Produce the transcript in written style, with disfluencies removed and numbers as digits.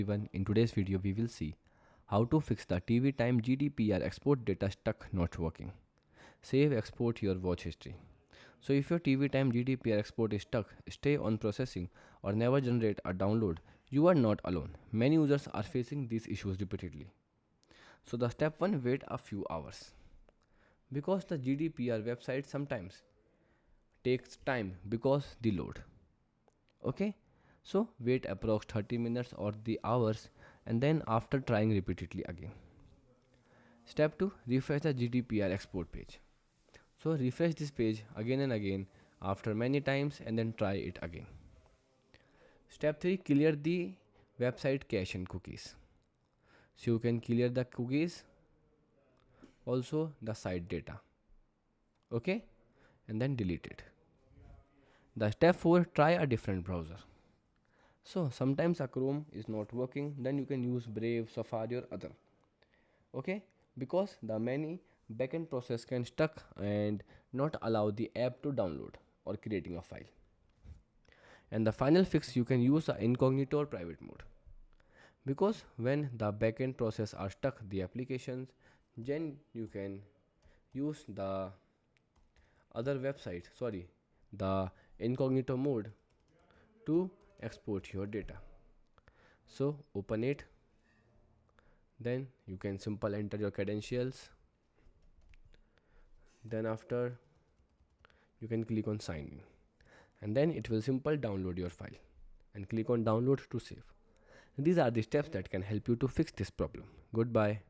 Everyone, in today's video we will see how to fix the TV time GDPR export data stuck not working. Save export your watch history. So if your TV time GDPR export is stuck, stay on processing or never generate a download, you are not alone. Many users are facing these issues repeatedly. So the step 1, wait a few hours. Because the GDPR website sometimes takes time because the load. Okay, so wait approx 30 minutes or the hours, and then after trying repeatedly again. Step 2, refresh the GDPR export page. So refresh this page again and again after many times and then try it again. Step 3, clear the website cache and cookies. So you can clear the cookies, also the site data. Okay, and then delete it. The step 4, try a different browser. So sometimes a Chrome is not working, then you can use Brave, Safari or other. Okay, because the many backend process can stuck and not allow the app to download or creating a file. And the final fix, you can use the incognito or private mode, because when the backend process are stuck the applications, then you can use the other website, sorry, the incognito mode to export your data. So open it, then you can simple enter your credentials, then after you can click on sign in, and then it will simple download your file and click on download to save. These are the steps that can help you to fix this problem. Goodbye.